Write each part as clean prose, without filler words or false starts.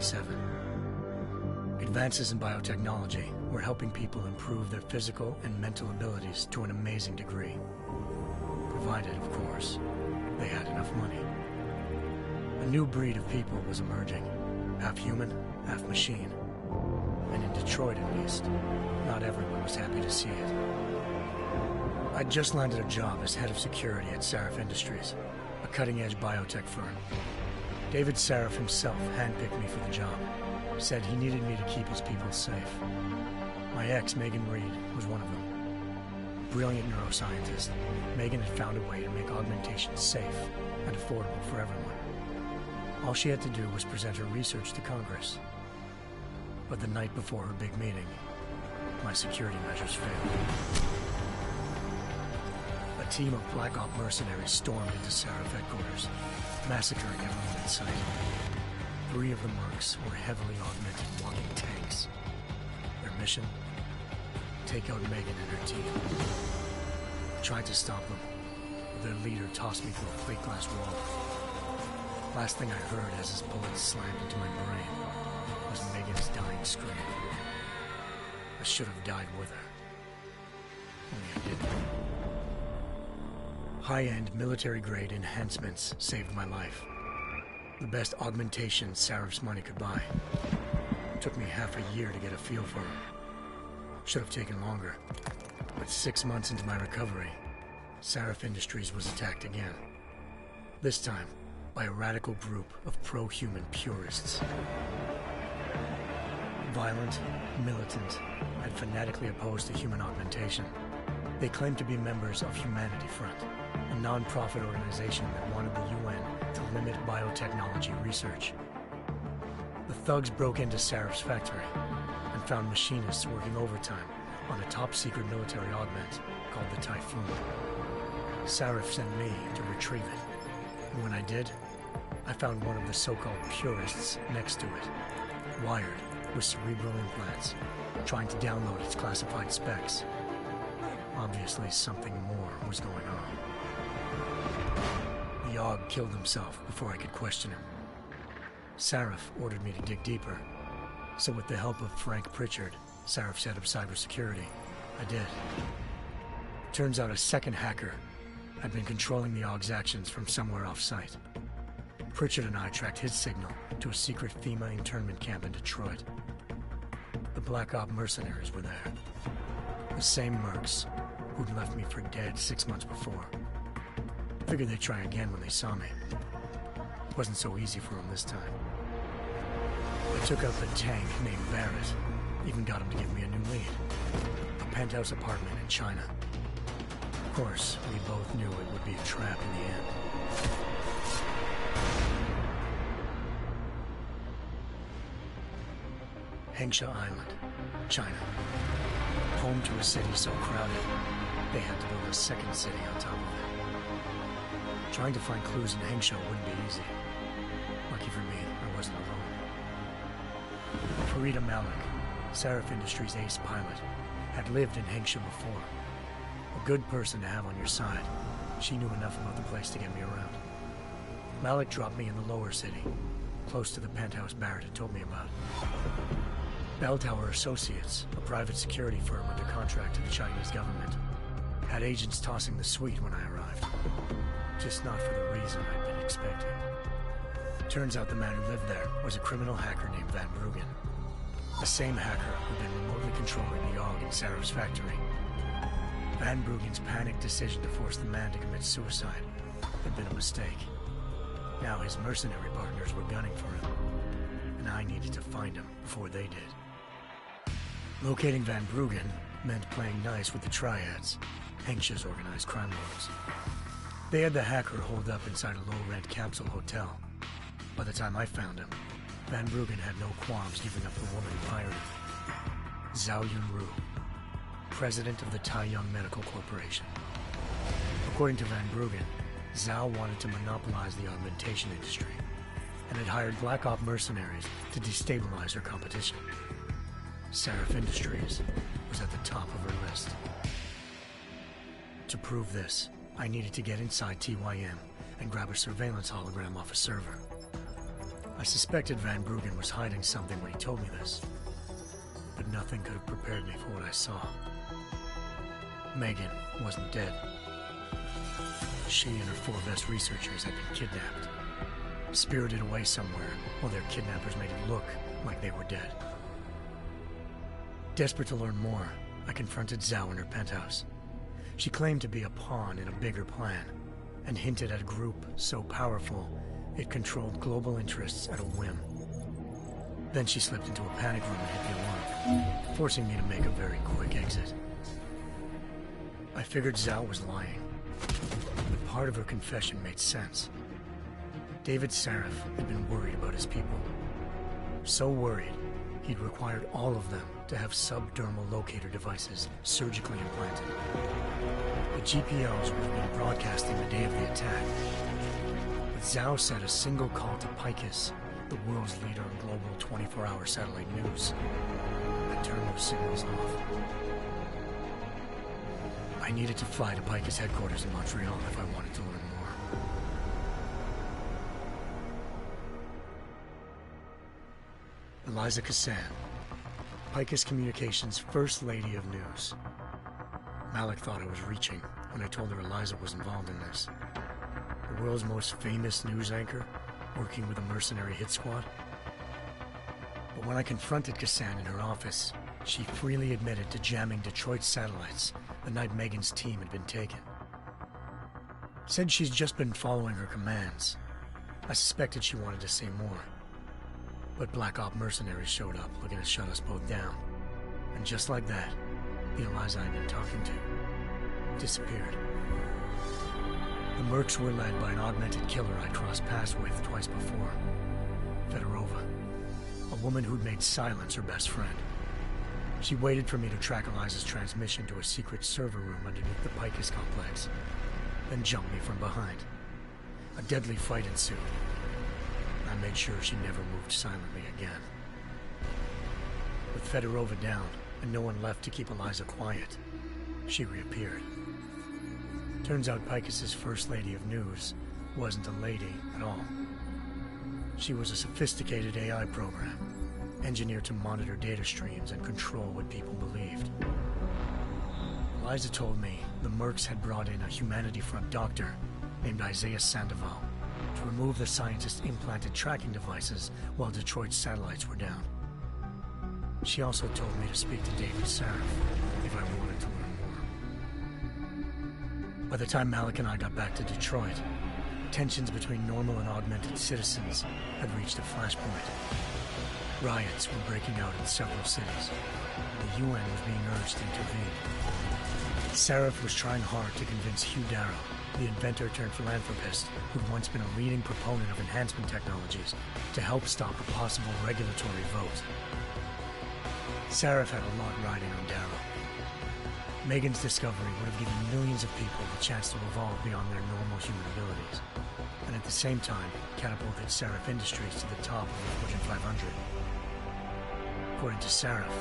1997. Advances in biotechnology were helping people improve their physical and mental abilities to an amazing degree. Provided, of course, they had enough money. A new breed of people was emerging, half human, half machine. And in Detroit, at least, not everyone was happy to see it. I'd just landed a job as head of security at Sarif Industries, a cutting-edge biotech firm. David Sarif himself handpicked me for the job, said he needed me to keep his people safe. My ex, Megan Reed, was one of them. Brilliant neuroscientist, Megan had found a way to make augmentation safe and affordable for everyone. All she had to do was present her research to Congress. But the night before her big meeting, my security measures failed. A team of Black Op mercenaries stormed into Sarif headquarters, massacring everyone in sight. 3 of the mercs were heavily augmented walking tanks. Their mission? Take out Megan and her team. I tried to stop them, but their leader tossed me through a plate glass wall. Last thing I heard as his bullets slammed into my brain was Megan's dying scream. I should have died with her. Only I didn't. High-end military-grade enhancements saved my life. The best augmentation Sarif's money could buy. It took me half a year to get a feel for her. Should have taken longer. But 6 months into my recovery, Sarif Industries was attacked again. This time, by a radical group of pro-human purists. Violent, militant, and fanatically opposed to human augmentation. They claimed to be members of Humanity Front, a non-profit organization that wanted the UN to limit biotechnology research. The thugs broke into Sarif's factory and found machinists working overtime on a top-secret military augment called the Typhoon. Sarif sent me to retrieve it, and when I did, I found one of the so-called purists next to it, wired with cerebral implants, trying to download its classified specs. Obviously, something more was going on. The AUG killed himself before I could question him. Sarif ordered me to dig deeper, so with the help of Frank Pritchard, Sarif's head of cybersecurity, I did. Turns out a second hacker had been controlling the AUG's actions from somewhere off-site. Pritchard and I tracked his signal to a secret FEMA internment camp in Detroit. The Black Op mercenaries were there. The same mercs who'd left me for dead 6 months before. Figured they'd try again when they saw me. It wasn't so easy for them this time. I took out the tank named Barrett, even got him to give me a new lead. A penthouse apartment in China. Of course, we both knew it would be a trap in the end. Hengsha Island, China. Home to a city so crowded, they had to build a second city on top of it. Trying to find clues in Hengsha wouldn't be easy. Lucky for me, I wasn't alone. Farida Malik, Sarif Industries' ace pilot, had lived in Hengsha before. A good person to have on your side. She knew enough about the place to get me around. Malik dropped me in the lower city, close to the penthouse Barrett had told me about. Bell Tower Associates, a private security firm under contract to the Chinese government, had agents tossing the suite when I arrived. Just not for the reason I'd been expecting. Turns out the man who lived there was a criminal hacker named Van Bruggen. The same hacker who'd been remotely controlling the AUG in Sarif's factory. Van Bruggen's panicked decision to force the man to commit suicide had been a mistake. Now his mercenary partners were gunning for him, and I needed to find him before they did. Locating Van Bruggen meant playing nice with the Triads, Hengsha's organized crime lords. They had the hacker holed up inside a low-rent capsule hotel. By the time I found him, Van Bruggen had no qualms giving up the woman who hired him. Zhao Yunru, president of the Taiyang Medical Corporation. According to Van Bruggen, Zhao wanted to monopolize the augmentation industry and had hired Black Op mercenaries to destabilize her competition. Sarif Industries was at the top of her list. To prove this, I needed to get inside TYM and grab a surveillance hologram off a server. I I suspected Van Bruggen was hiding something when he told me this, but nothing could have prepared me for what I saw. Megan wasn't dead. She and her 4 best researchers had been kidnapped, spirited away somewhere while their kidnappers made it look like they were dead. Desperate to learn more, I confronted Zhao in her penthouse. She claimed to be a pawn in a bigger plan, and hinted at a group so powerful it controlled global interests at a whim. Then she slipped into a panic room and hit the alarm, forcing me to make a very quick exit. I figured Zhao was lying, but part of her confession made sense. David Sarif had been worried about his people. So worried, he'd required all of them to have subdermal locator devices surgically implanted. The GPOs would have been broadcasting the day of the attack. But Zhao said a single call to Picus, the world's leader in global 24-hour satellite news, had turned those signals off. I needed to fly to Picus headquarters in Montreal if I wanted to learn more. Eliza Cassan, Picus Communications' First Lady of News. Malik thought I was reaching when I told her Eliza was involved in this. The world's most famous news anchor, working with a mercenary hit squad. But when I confronted Cassan in her office, she freely admitted to jamming Detroit satellites the night Megan's team had been taken. Said she's just been following her commands. I suspected she wanted to say more. But Black Op mercenaries showed up looking to shut us both down. And just like that, the Eliza I'd been talking to disappeared. The Mercs were led by an augmented killer I crossed paths with twice before, Fedorova, a woman who'd made silence her best friend. She waited for me to track Eliza's transmission to a secret server room underneath the Picus complex, then jumped me from behind. A deadly fight ensued. I made sure she never moved silently again. With Fedorova down, and no one left to keep Eliza quiet, she reappeared. Turns out Picus's First Lady of News wasn't a lady at all. She was a sophisticated AI program, engineered to monitor data streams and control what people believed. Eliza told me the Mercs had brought in a Humanity Front doctor named Isaiah Sandoval to remove the scientist's implanted tracking devices while Detroit's satellites were down. She also told me to speak to David Sarif if I wanted to learn more. By the time Malik and I got back to Detroit, tensions between normal and augmented citizens had reached a flashpoint. Riots were breaking out in several cities. The UN was being urged to intervene. Sarif was trying hard to convince Hugh Darrow, the inventor-turned-philanthropist who'd once been a leading proponent of enhancement technologies, to help stop a possible regulatory vote. Sarif had a lot riding on Darrow. Megan's discovery would have given millions of people the chance to evolve beyond their normal human abilities, and at the same time catapulted Sarif Industries to the top of the Fortune 500. According to Sarif,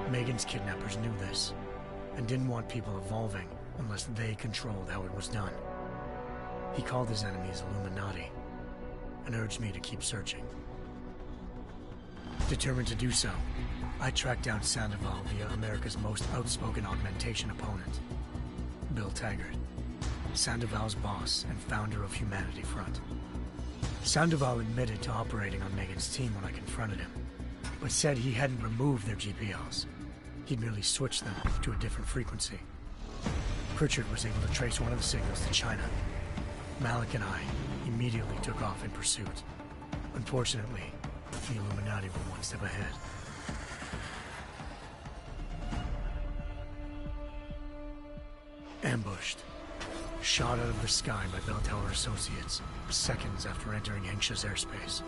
Megan's kidnappers knew this, and didn't want people evolving unless they controlled how it was done. He called his enemies Illuminati, and urged me to keep searching. Determined to do so, I tracked down Sandoval via America's most outspoken augmentation opponent, Bill Taggart, Sandoval's boss and founder of Humanity Front. Sandoval admitted to operating on Megan's team when I confronted him, but said he hadn't removed their GPLs. He'd merely switched them to a different frequency. Pritchard was able to trace one of the signals to China. Malik and I immediately took off in pursuit. Unfortunately, the Illuminati were one step ahead. Ambushed. Shot out of the sky by Bell Tower Associates, seconds after entering Hengsha's airspace.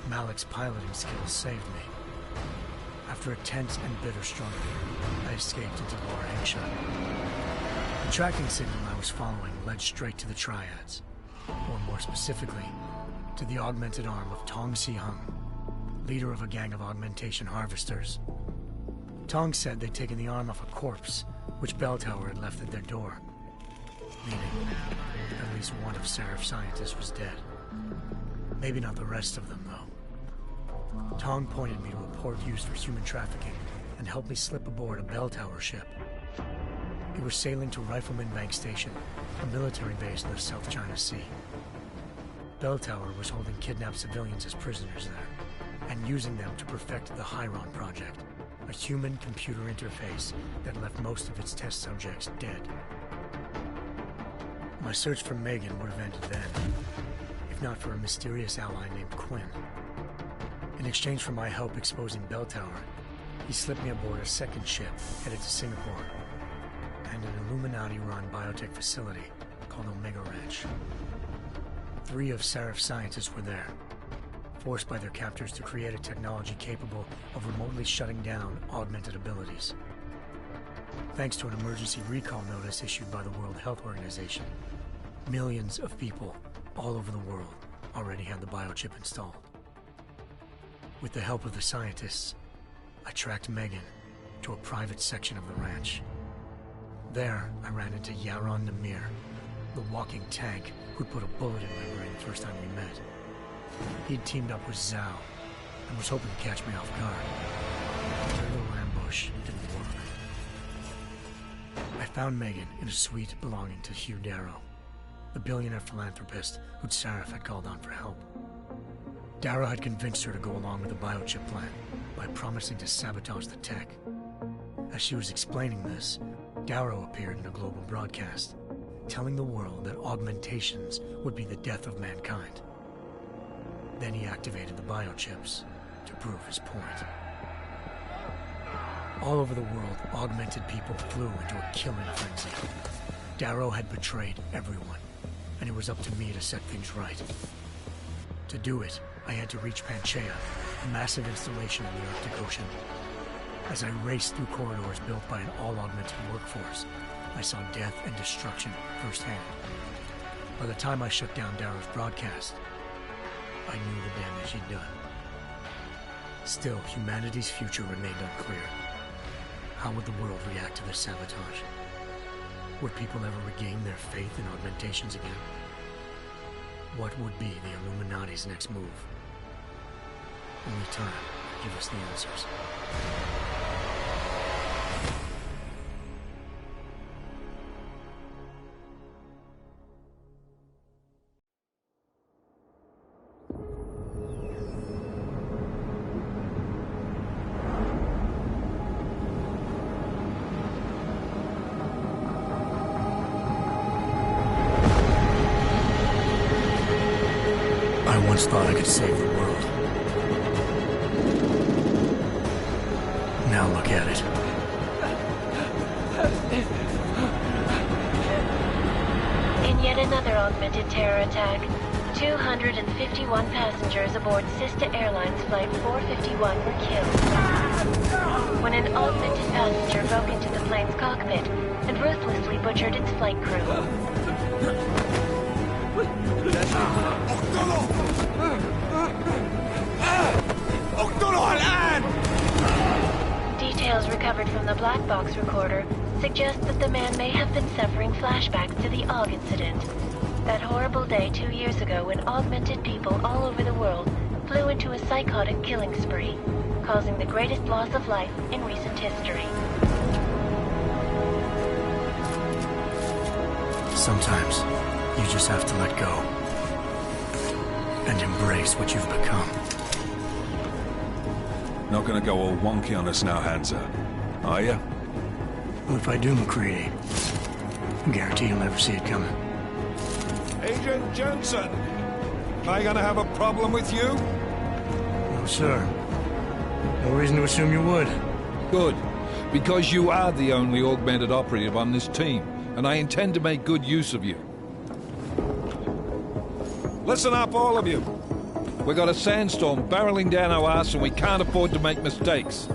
Malik's piloting skills saved me. After a tense and bitter struggle, I escaped into Lower Hengsha. The tracking signal I was following led straight to the Triads, or more specifically, to the augmented arm of Tong Si-hung, leader of a gang of augmentation harvesters. Tong said they'd taken the arm off a corpse, which Bell Tower had left at their door, meaning at least one of Sarif's scientists was dead. Maybe not the rest of them, though. Tong pointed me to a port used for human trafficking and helped me slip aboard a bell tower ship. We were sailing to Rifleman Bank Station, a military base in the South China Sea. Bell Tower was holding kidnapped civilians as prisoners there, and using them to perfect the Chiron Project, a human-computer interface that left most of its test subjects dead. My search for Megan would have ended then, if not for a mysterious ally named Quinn. In exchange for my help exposing Bell Tower, he slipped me aboard a second ship headed to Singapore, and an Illuminati-run biotech facility called Omega Ranch. 3 of Sarif's scientists were there, forced by their captors to create a technology capable of remotely shutting down augmented abilities. Thanks to an emergency recall notice issued by the World Health Organization, millions of people all over the world already had the biochip installed. With the help of the scientists, I tracked Megan to a private section of the ranch. There, I ran into Yaron Namir, the walking tank who'd put a bullet in my brain the first time we met. He'd teamed up with Zhao and was hoping to catch me off guard. Their little ambush didn't work. I found Megan in a suite belonging to Hugh Darrow, the billionaire philanthropist who'd Sarif had called on for help. Darrow had convinced her to go along with the biochip plan by promising to sabotage the tech. As she was explaining this, Darrow appeared in a global broadcast, telling the world that augmentations would be the death of mankind. Then he activated the biochips to prove his point. All over the world, augmented people flew into a killing frenzy. Darrow had betrayed everyone, and it was up to me to set things right. To do it, I had to reach Panchaea, a massive installation in the Arctic Ocean. As I raced through corridors built by an all-augmented workforce, I saw death and destruction firsthand. By the time I shut down Darrow's broadcast, I knew the damage he'd done. Still, humanity's future remained unclear. How would the world react to this sabotage? Would people ever regain their faith in augmentations again? What would be the Illuminati's next move? Only time will give us the answers. I once thought I could save the world. Now look at it. In yet another augmented terror attack, 251 passengers aboard Sister Airlines Flight 451 were killed when an augmented passenger broke into the plane's cockpit and ruthlessly butchered its flight crew. Details recovered from the black box recorder suggest that the man may have been suffering flashbacks to the AUG incident. That horrible day 2 years ago when augmented people all over the world flew into a psychotic killing spree, causing the greatest loss of life in recent history. Sometimes, you just have to let go and embrace what you've become. Not gonna go all wonky on us now, Hansa, are you? Well, if I do, McCready, I guarantee you'll never see it coming. Agent Jensen, am I gonna have a problem with you? No, sir. No reason to assume you would. Good, because you are the only augmented operative on this team, and I intend to make good use of you. Listen up, all of you. We got a sandstorm barreling down our ass and we can't afford to make mistakes.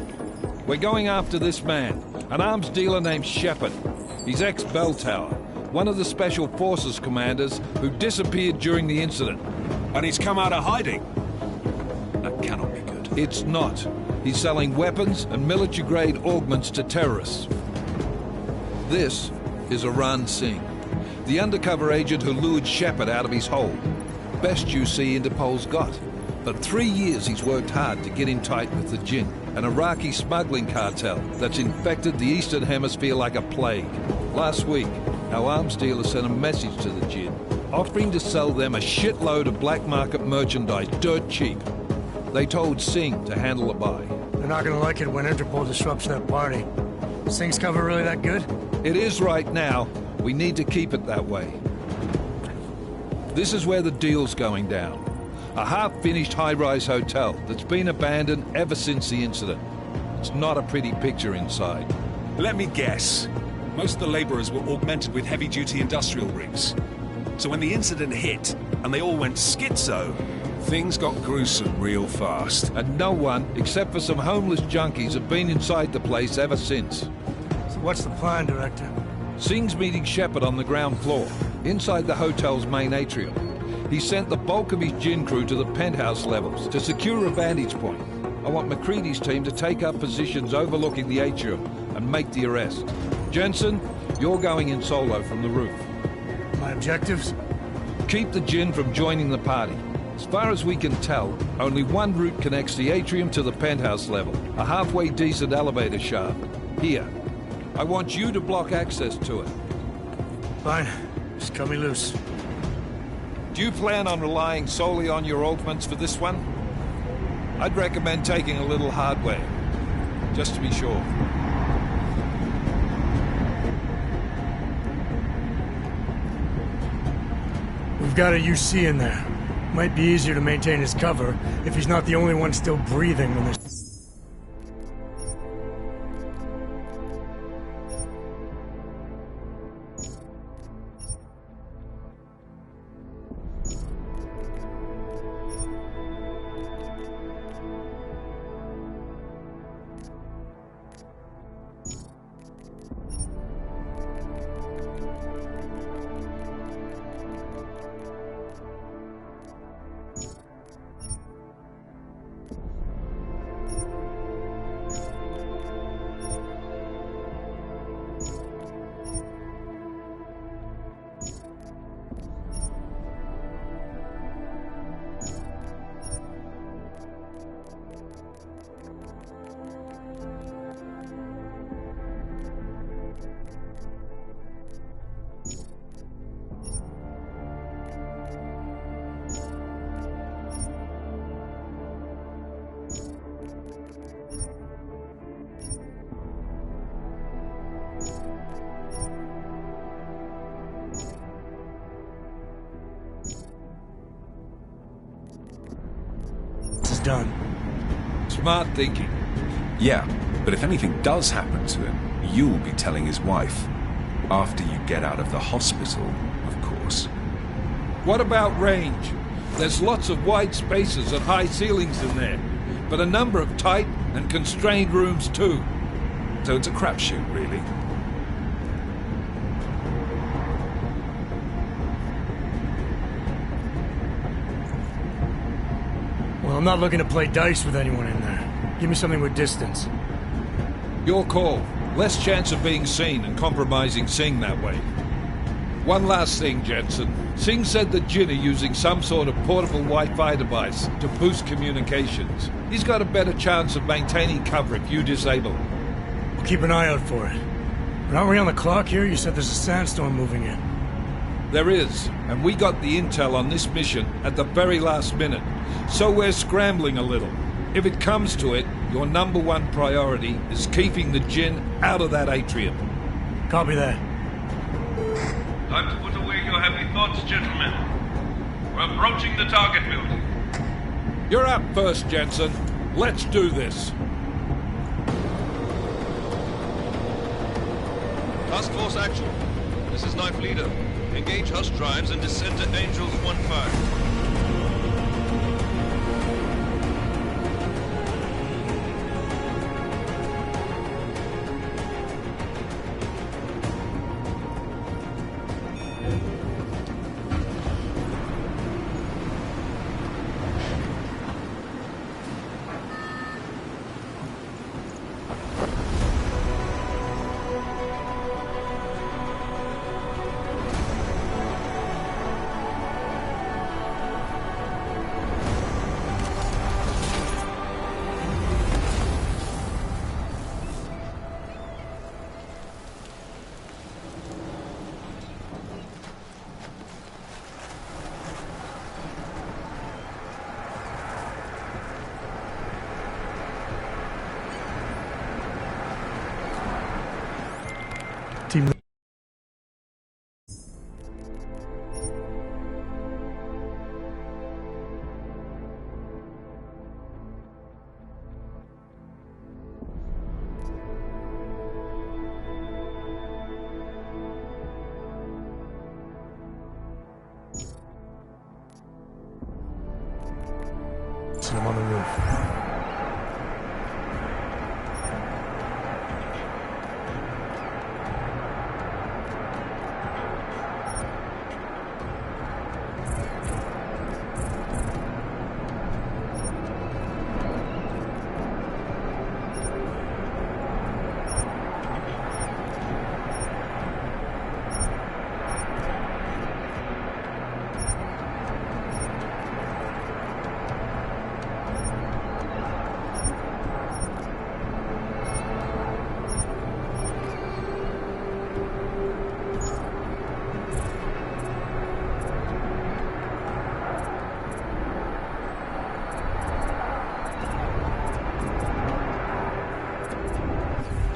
We're going after this man, an arms dealer named Shepard. He's ex-Bell Tower, one of the Special Forces commanders who disappeared during the incident. And he's come out of hiding. That cannot be good. It's not. He's selling weapons and military-grade augments to terrorists. This is Aran Singh, the undercover agent who lured Shepard out of his hole. Best you see Interpol's got. For 3 years he's worked hard to get in tight with the Jinn, an Iraqi smuggling cartel that's infected the Eastern Hemisphere like a plague. Last week, our arms dealer sent a message to the Jinn, offering to sell them a shitload of black market merchandise dirt cheap. They told Singh to handle the buy. They're not gonna like it when Interpol disrupts their party. Singh's cover really that good? It is right now. We need to keep it that way. This is where the deal's going down. A half-finished high-rise hotel that's been abandoned ever since the incident. It's not a pretty picture inside. Let me guess. Most of the laborers were augmented with heavy-duty industrial rigs. So when the incident hit, and they all went schizo, things got gruesome real fast. And no one, except for some homeless junkies, have been inside the place ever since. So what's the plan, Director? Singh's meeting Shepard on the ground floor, inside the hotel's main atrium. He sent the bulk of his Jinn crew to the penthouse levels to secure a vantage point. I want MacCready's team to take up positions overlooking the atrium and make the arrest. Jensen, you're going in solo from the roof. My objectives? Keep the Jinn from joining the party. As far as we can tell, only one route connects the atrium to the penthouse level, a halfway decent elevator shaft. Here. I want you to block access to it. Fine. Just cut me loose. Do you plan on relying solely on your augments for this one? I'd recommend taking a little hardware, just to be sure. We've got a UC in there. Might be easier to maintain his cover if he's not the only one still breathing when there's... done. Smart thinking. Yeah, but if anything does happen to him, you'll be telling his wife. After you get out of the hospital, of course. What about range? There's lots of wide spaces and high ceilings in there, but a number of tight and constrained rooms too. So it's a crapshoot, really. Well, I'm not looking to play dice with anyone in there. Give me something with distance. Your call. Less chance of being seen and compromising Singh that way. One last thing, Jensen. Singh said the Jinn are using some sort of portable Wi-Fi device to boost communications. He's got a better chance of maintaining cover if you disable it. We'll keep an eye out for it. But aren't we on the clock here? You said there's a sandstorm moving in. There is, and we got the intel on this mission at the very last minute. So we're scrambling a little. If it comes to it, your number one priority is keeping the Jinn out of that atrium. Copy that. Time to put away your heavy thoughts, gentlemen. We're approaching the target building. You're up first, Jensen. Let's do this. Task Force action. This is Knife Leader. Engage Hush drives and descend to Angels 1-5. and I'm on the roof.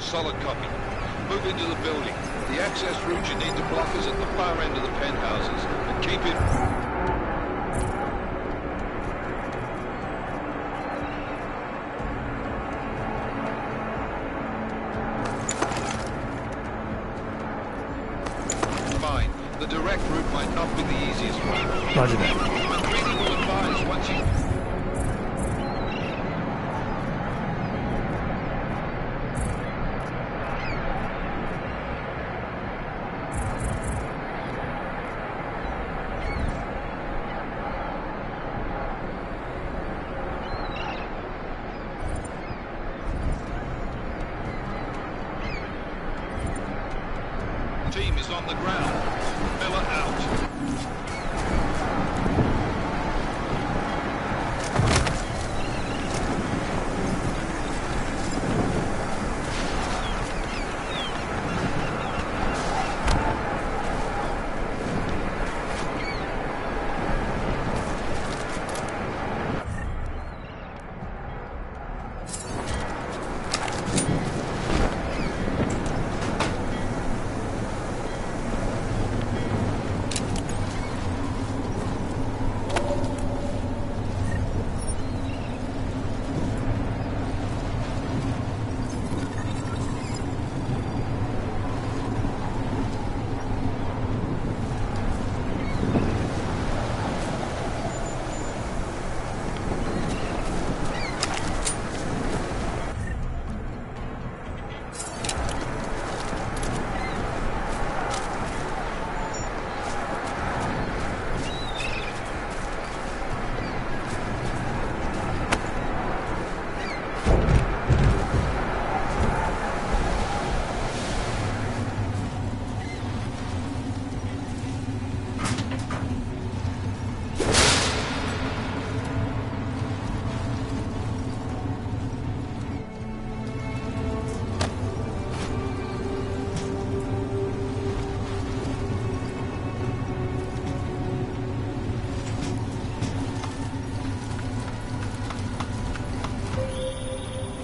Solid copy. Move into the building. The access route you need to block is at the far end of the penthouses. And keep it... Fine. The direct route might not be the easiest one. Roger that. McCready will advise once you... Team is on the ground. Miller out.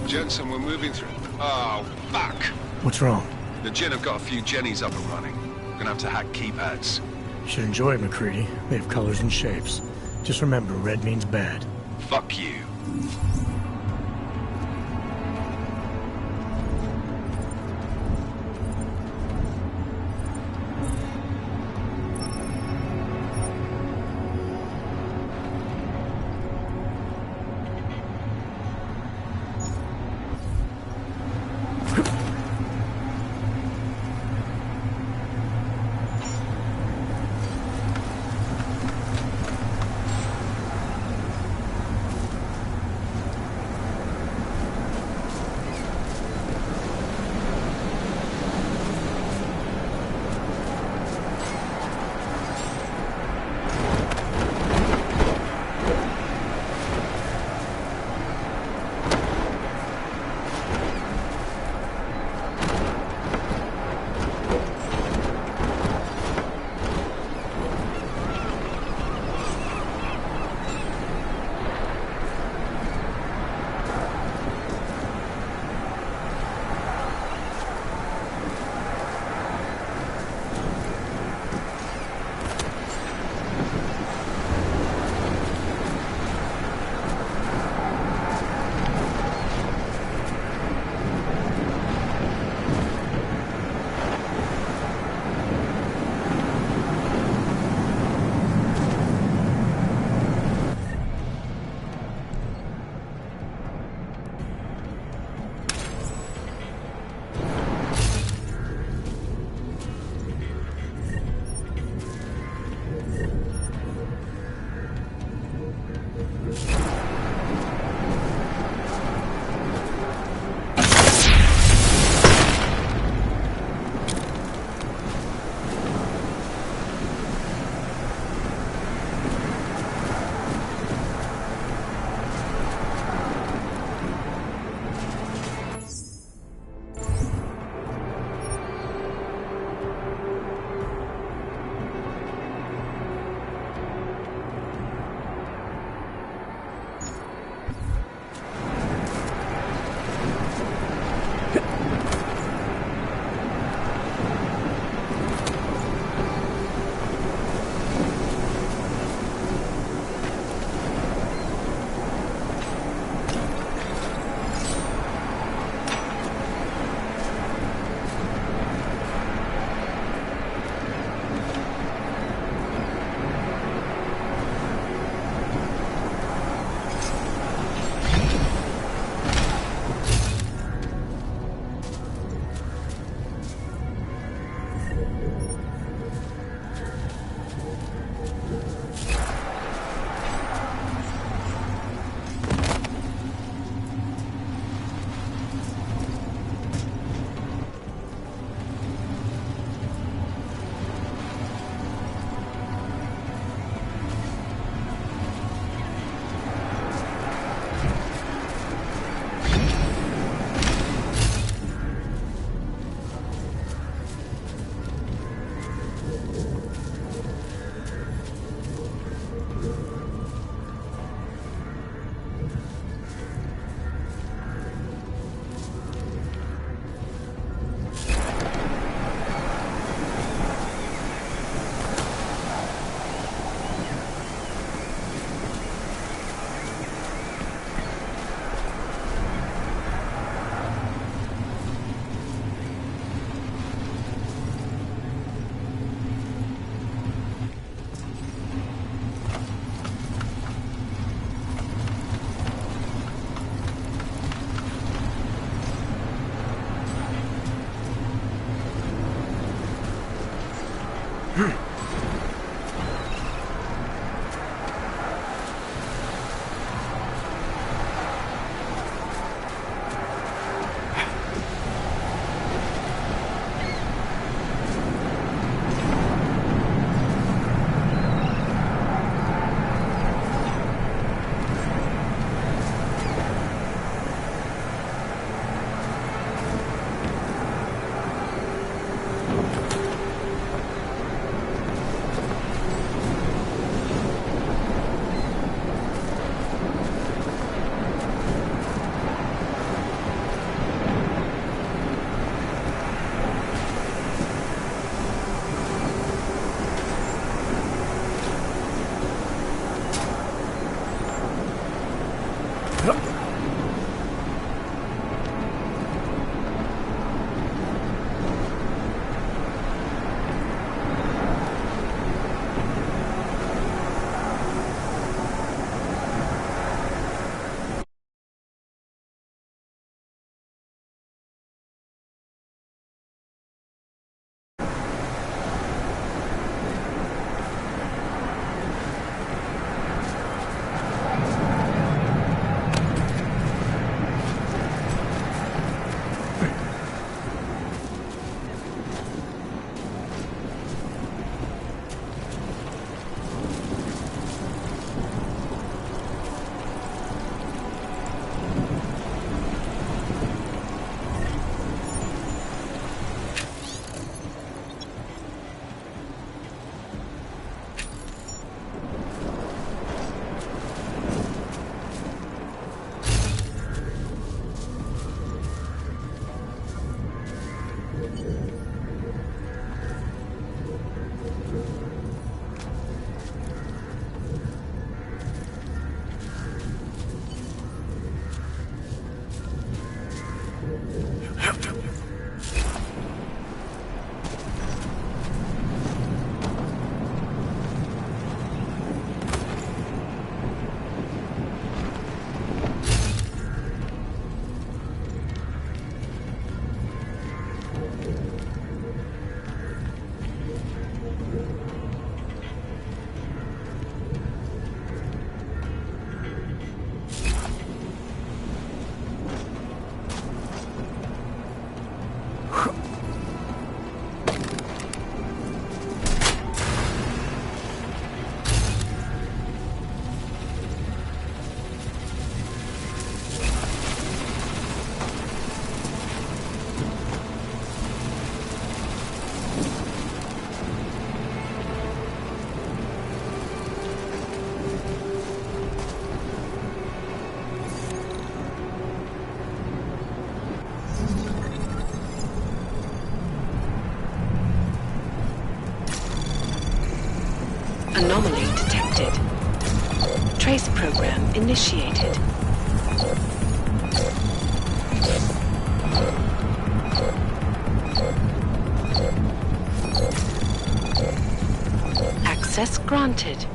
Jensen, we're moving through. Oh, fuck! What's wrong? The Jinn have got a few Jennies up and running. We're gonna have to hack keypads. You should enjoy it, McCready. They have colors and shapes. Just remember, red means bad. Fuck you. Anomaly detected. Trace program initiated. Access granted.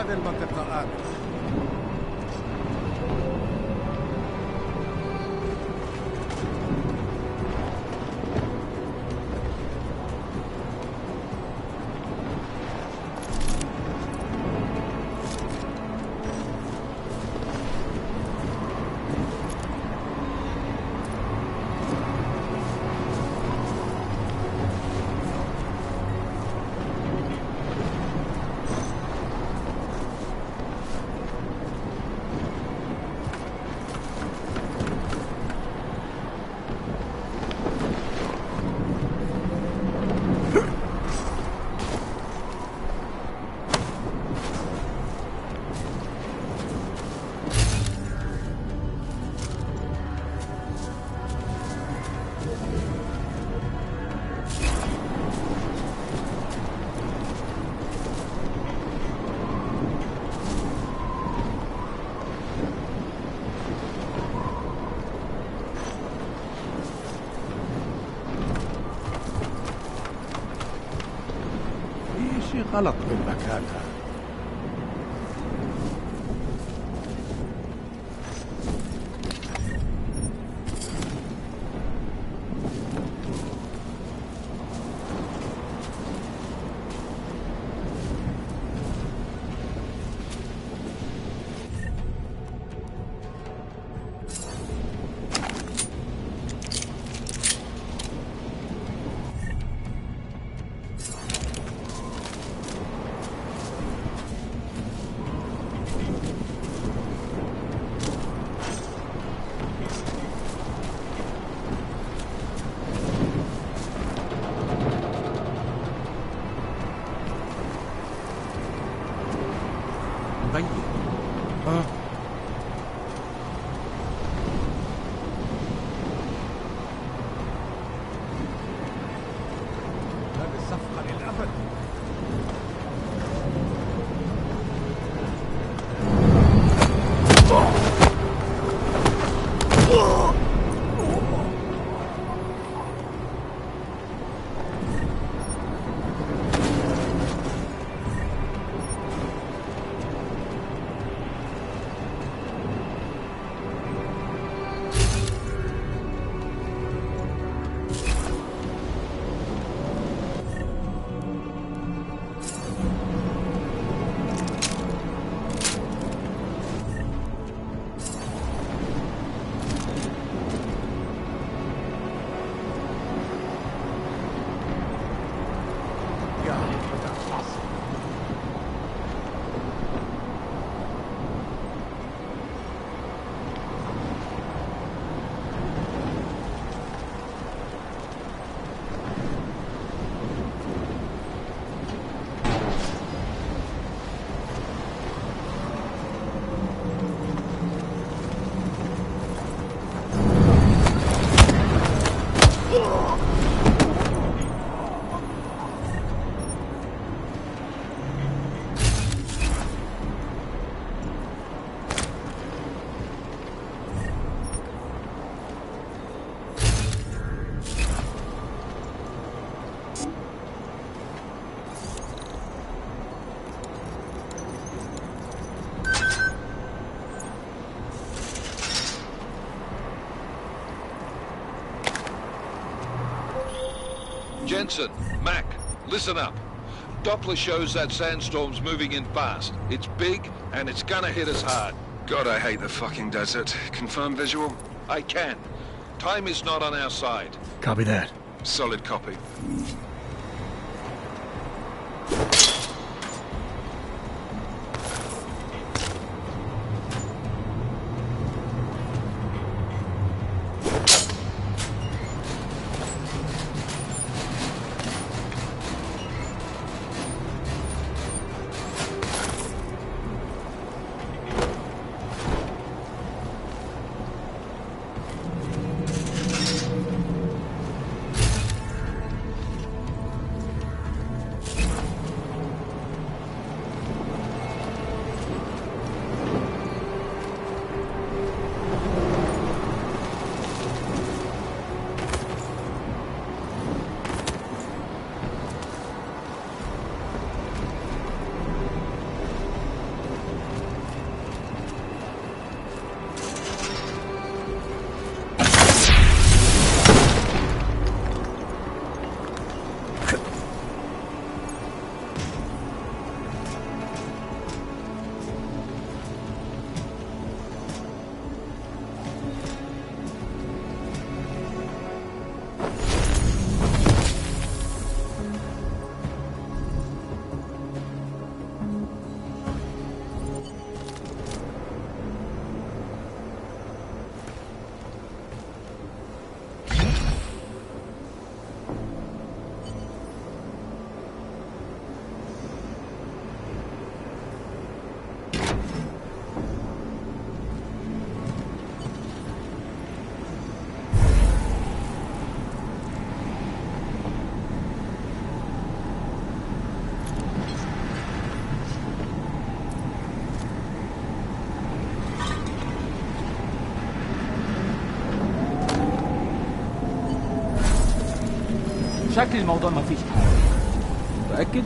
هذه المنطقة آمنة. غلط بالمكان هذا. Jensen, Mac, listen up. Doppler shows that sandstorm's moving in fast. It's big, and it's gonna hit us hard. God, I hate the fucking desert. Confirm visual? I can. Time is not on our side. Copy that. Solid copy. شكل الموضوع ما فيش حاجة. متأكد؟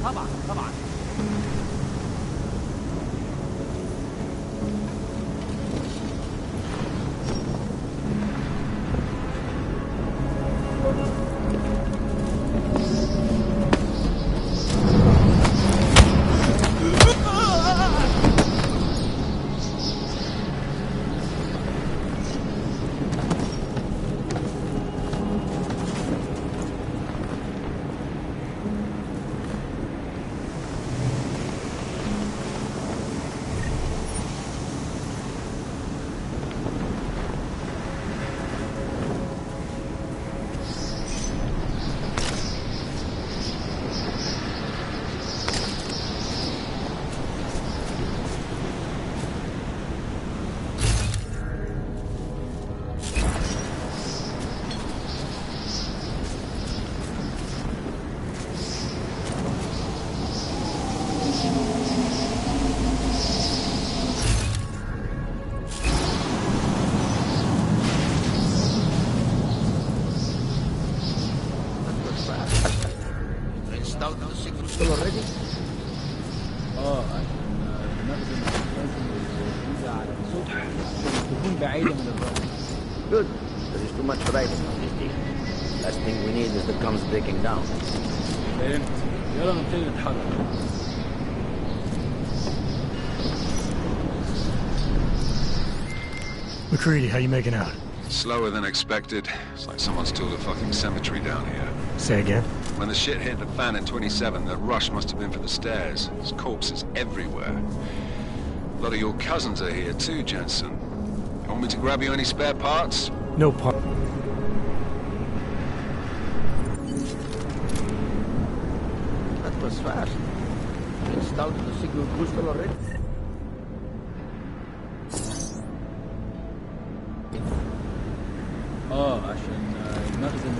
طبعا طبعا. already? Good. There is too much riding on this deal. Last thing we need is the guns breaking down. يلا نبتدي نتحرك. McCready, how you making out? Slower than expected. It's like someone's tilled a fucking cemetery down here. Say again? When the shit hit the fan in 27, the rush must have been for the stairs. There's corpses everywhere. A lot of your cousins are here too, Jensen. You want me to grab you any spare parts? No part. That was fast. You installed the signal booster already? عشان المخزن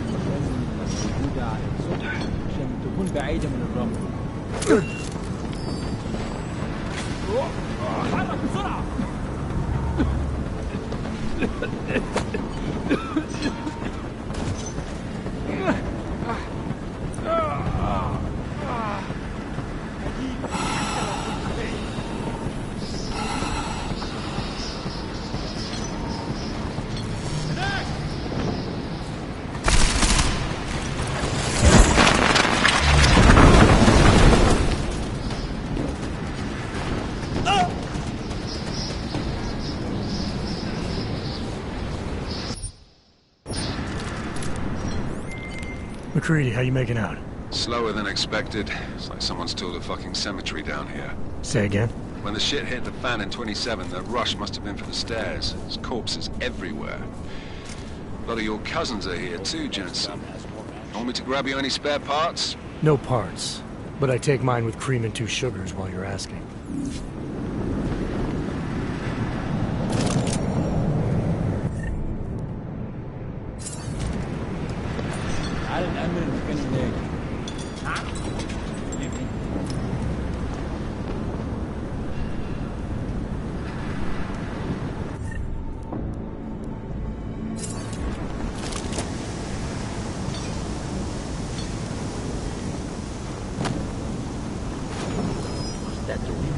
موجودة على السطح عشان تكون بعيدة من الرمل. حرك بسرعة. McCready, how you making out? Slower than expected. It's like someone's tilled a fucking cemetery down here. Say again? When the shit hit the fan in 27, the rush must have been for the stairs. There's corpses everywhere. A lot of your cousins are here too, Jensen. You want me to grab you any spare parts? No parts. But I take mine with cream and 2 sugars while you're asking. تعال نأمن المكان هناك. What's that doing?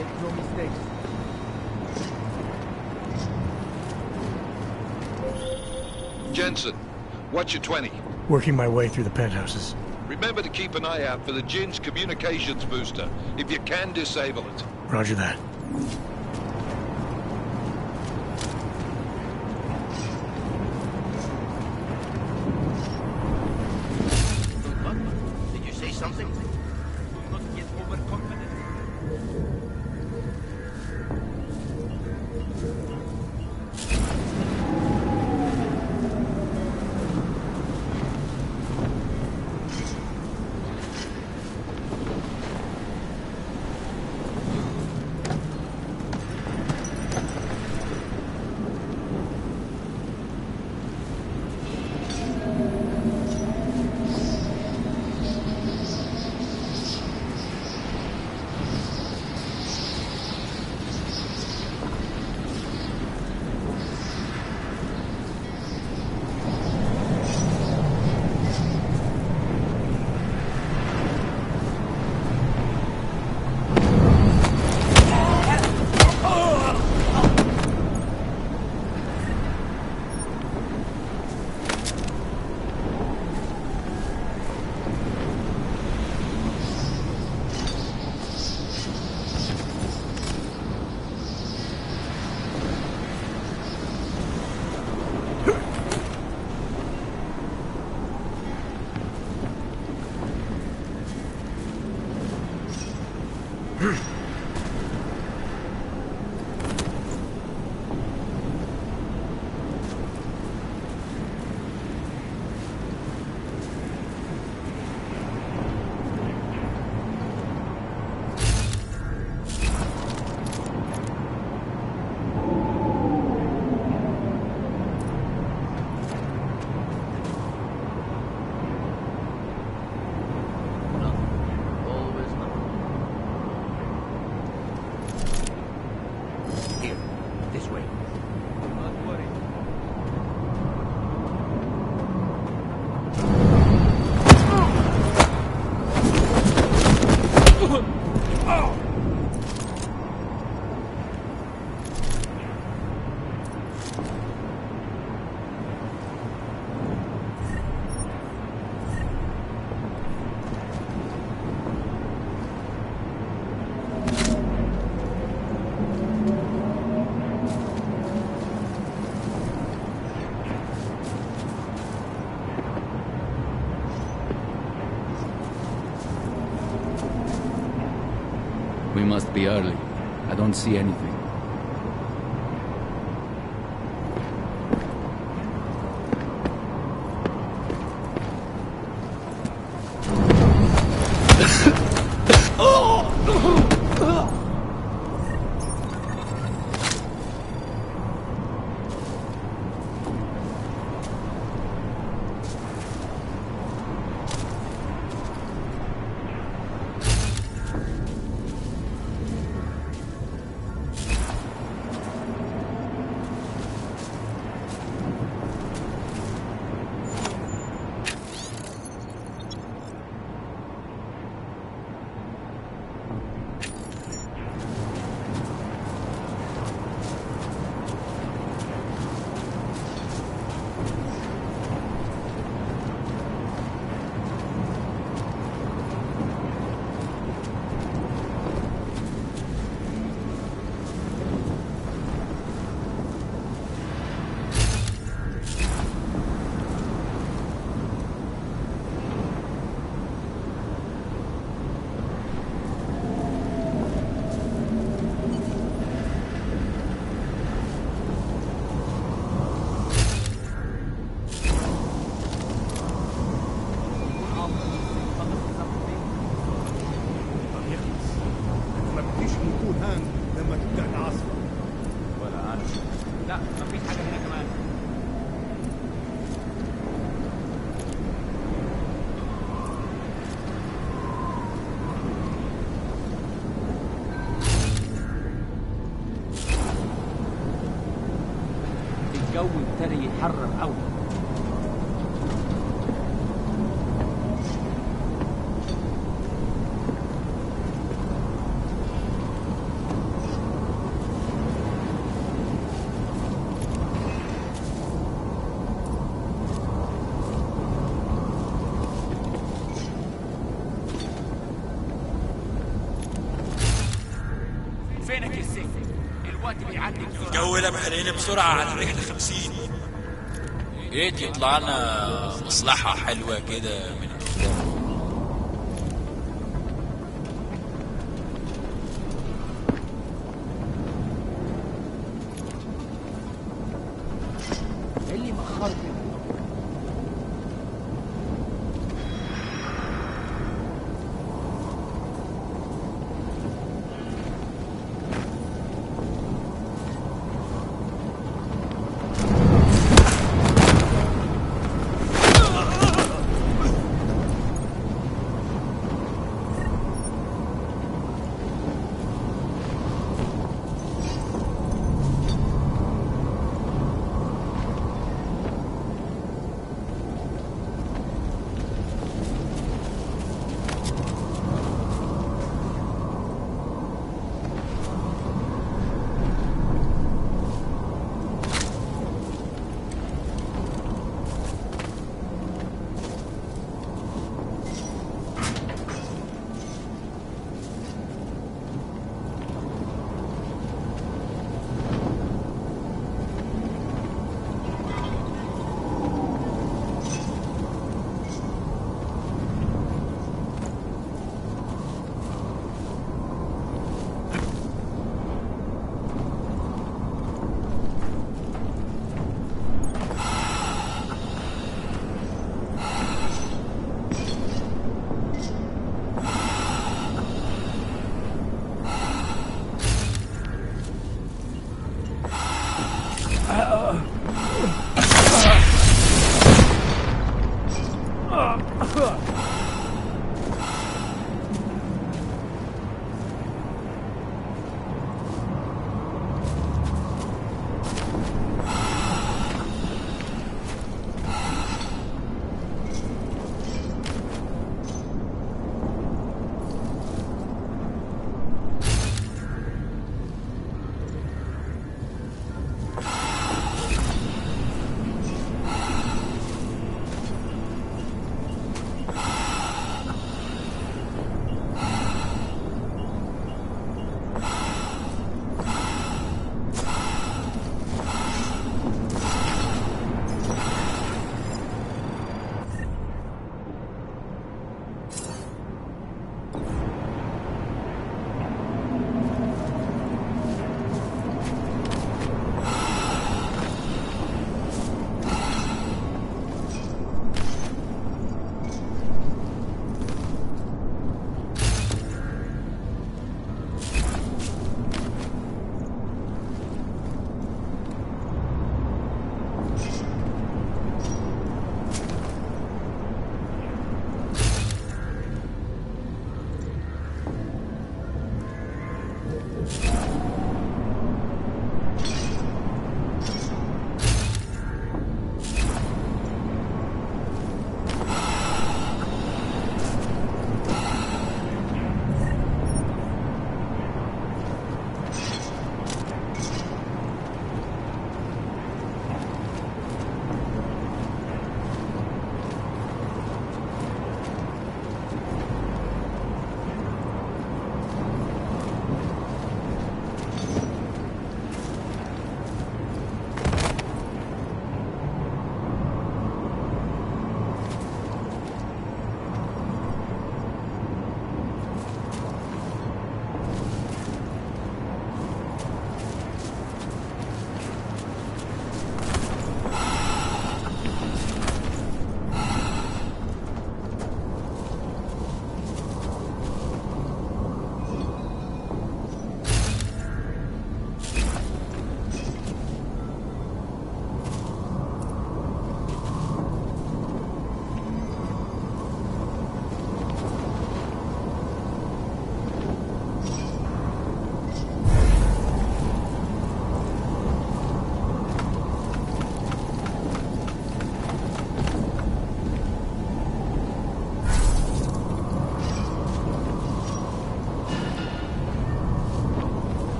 Make no mistakes. Jensen, what's your 20? Working my way through the penthouses. Remember to keep an eye out for the Jinn's communications booster. If you can, disable it. Roger that. Did you say something? Do not get overconfident. We must be early. I don't see anything. الجو ابتدى يتحرر قوي. فينك يا سيف؟ الوقت بيعدي بسرعة. الجو ده بحرين بسرعة على رجل 50. ايه يطلع لنا مصلحة حلوة كده من الأفلام. اللي مأخرت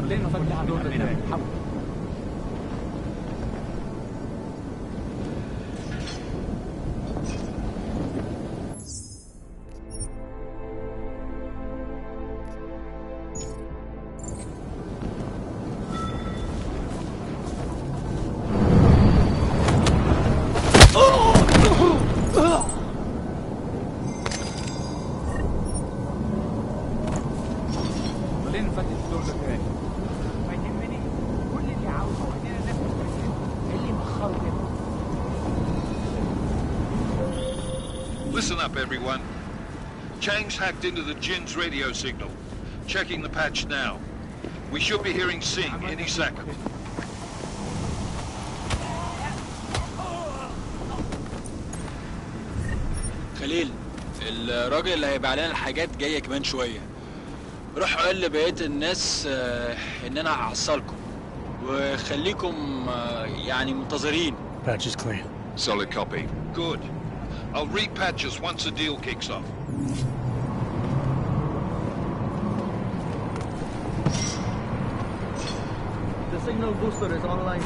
ليه نفجع دور حول Listen up, everyone. Chang's hacked into the Jin's radio signal. Checking the patch now. We should be hearing Singh any second. خليل، الراجل اللي هيبقى علينا الحاجات جايه كمان شويه. روح قول لبقيه الناس ان انا هحصلكم وخليكم يعني منتظرين. Patch is clean. Solid copy. Good. I'll repatch us once the deal kicks off. The signal booster is online.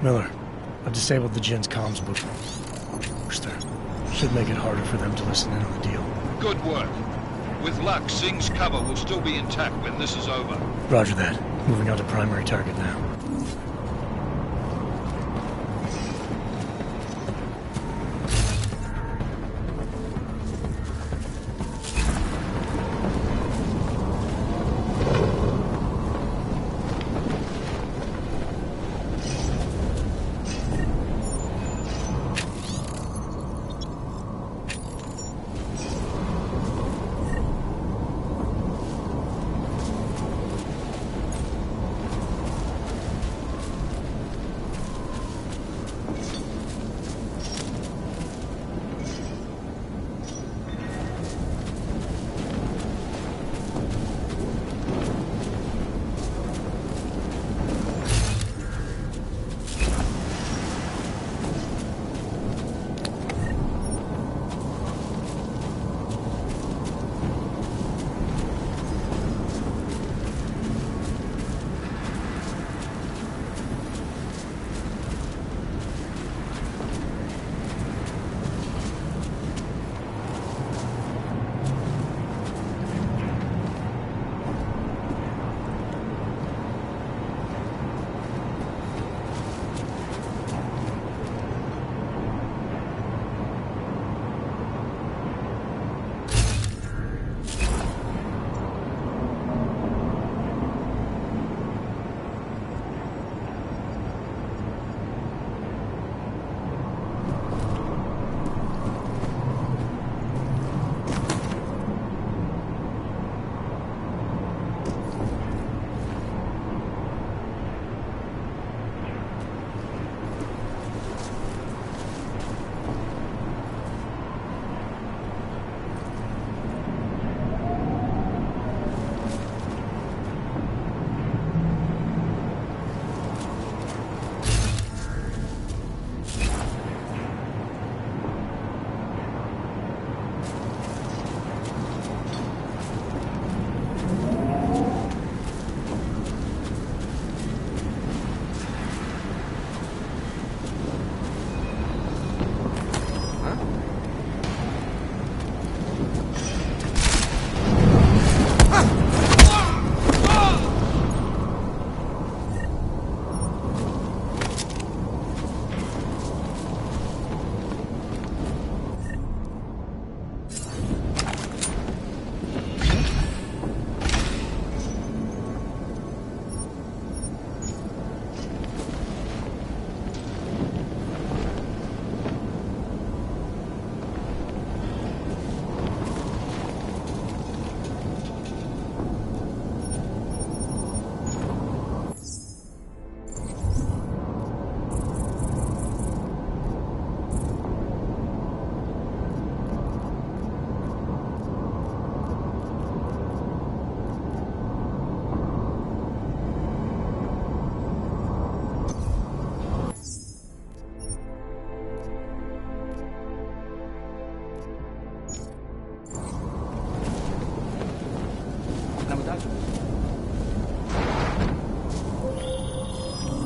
Miller, I've disabled the Jin's comms booster. Should make it harder for them to listen in on the deal. Good work. With luck, Singh's cover will still be intact when this is over. Roger that. Moving on to primary target now.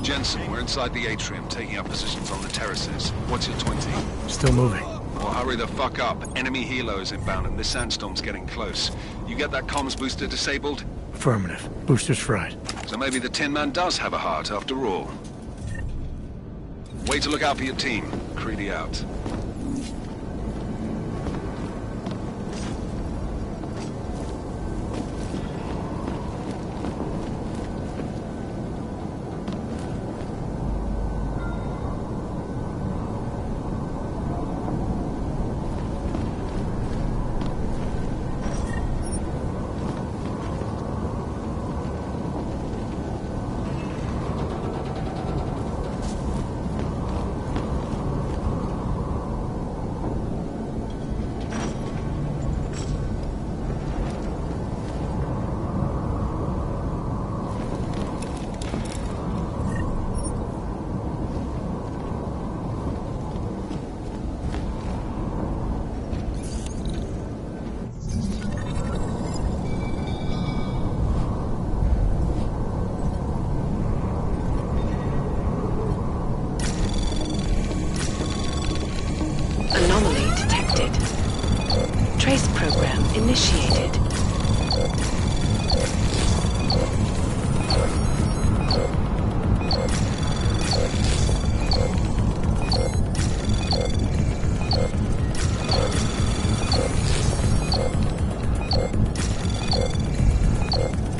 Jensen, we're inside the atrium, taking up positions on the terraces. What's your 20? Still moving. Well, hurry the fuck up. Enemy helos inbound and this sandstorm's getting close. You get that comms booster disabled? Affirmative. Booster's fried. So maybe the Tin Man does have a heart after all. Way to look out for your team. Creedy out. Anomaly detected. Trace program initiated.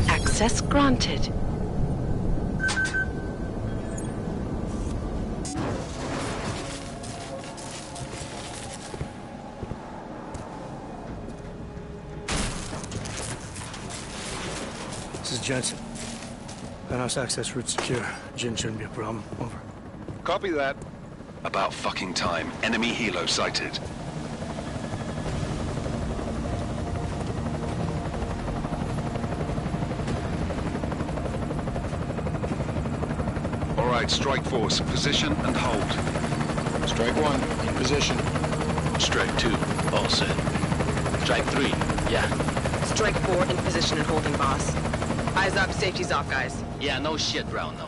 Access granted. This is Jensen. Penthouse access route secure. Jin shouldn't be a problem. Over. Copy that. About fucking time. Enemy helo sighted. All right, Strike Force. Position and hold. Strike 1, in position. Strike 2, all set. Strike 3, yeah. Strike 4, in position and holding, boss. Eyes up, safety's off, guys. Yeah, no shit, Brown Nose.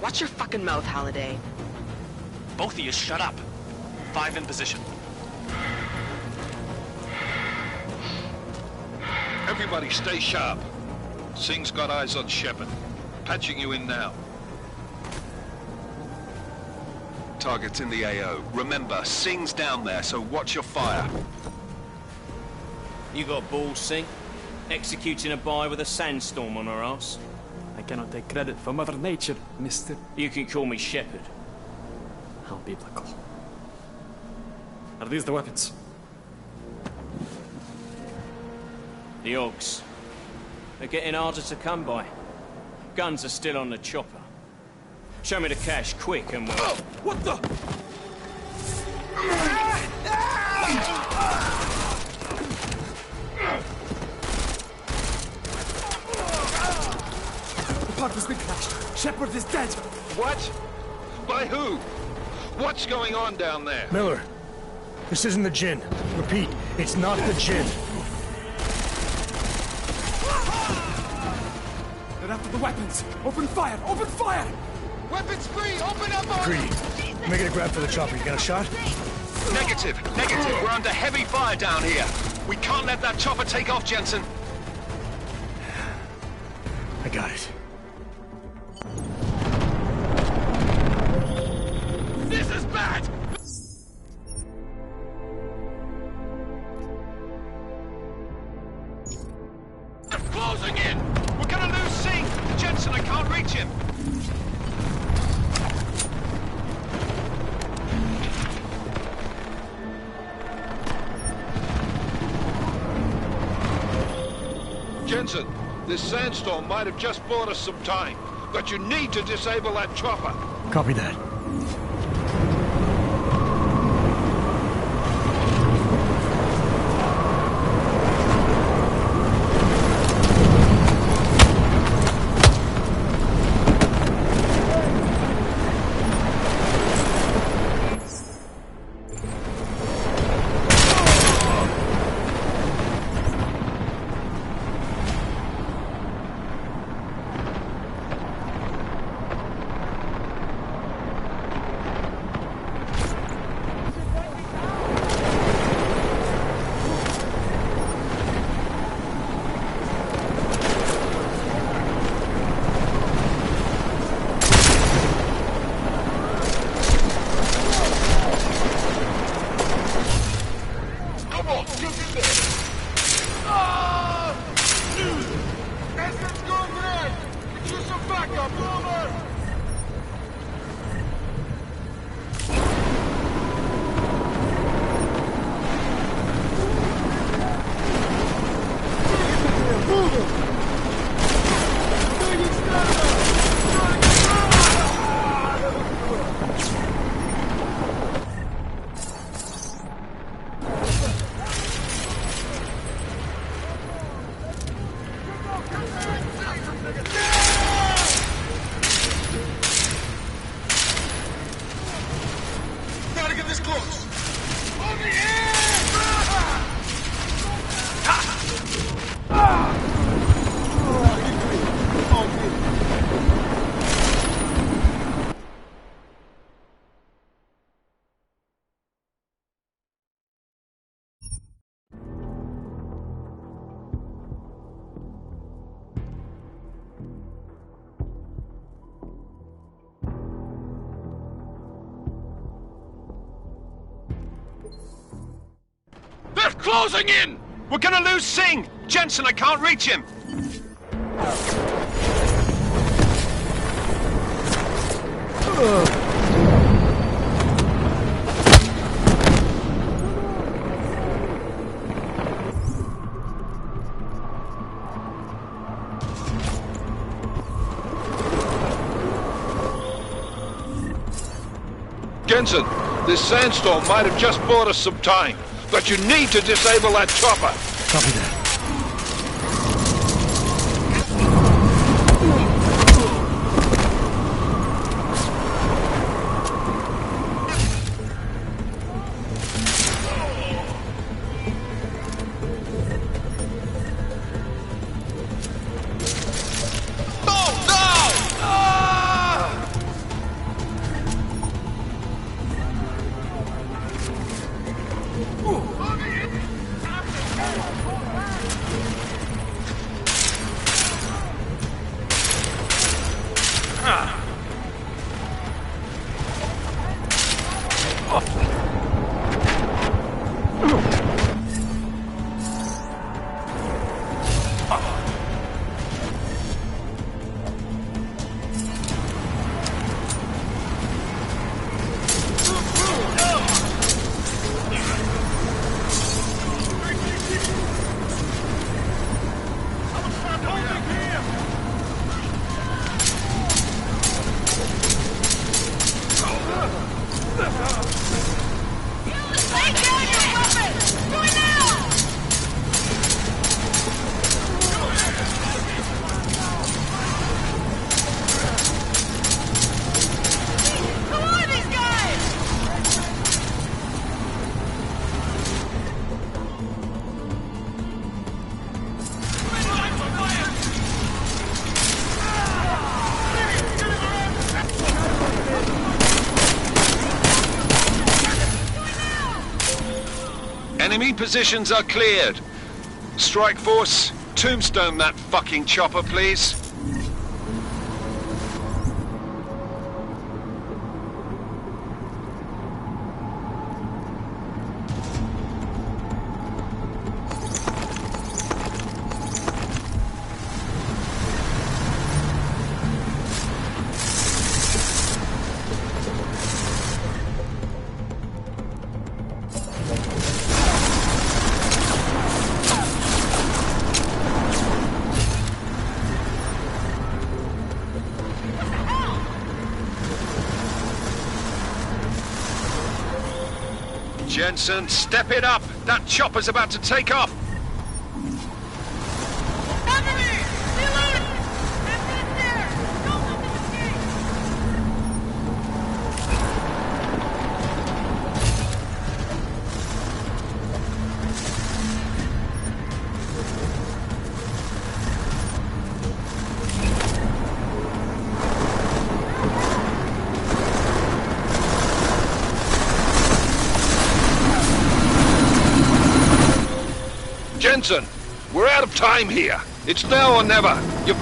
Watch your fucking mouth, Halliday. Both of you, shut up. 5 in position. Everybody stay sharp. Singh's got eyes on Shepard. Patching you in now. Target's in the AO. Remember, Singh's down there, so watch your fire. You got balls, Singh? Executing a buy with a sandstorm on our ass? I cannot take credit for Mother Nature, mister. You can call me Shepard. How biblical. Are these the weapons? The Augs. They're getting harder to come by. Guns are still on the chopper. Show me the cash, quick, and we'll... Oh, what the? The pod has been crashed. Shepard is dead. What? By who? What's going on down there? Miller, this isn't the Jinn. Repeat, it's not the Jinn. They're after the weapons. Open fire! Open fire! Weapons free! Open up! Greedy. Make it a grab for the chopper. You got a shot? Negative. We're under heavy fire down here. We can't let that chopper take off, Jensen. I got it. This is bad! They're closing in! We're gonna lose Singh! Jensen, I can't reach him! Jensen, this sandstorm might have just bought us some time, but you need to disable that chopper. Copy that. closing in! We're gonna lose Singh! Jensen, I can't reach him! Jensen, this sandstorm might have just bought us some time, but you need to disable that chopper. Copy that. Enemy positions are cleared. Strike Force, tombstone that fucking chopper, please. Jensen, step it up! That chopper's about to take off! Jensen, we're out of time here. It's now or never. You've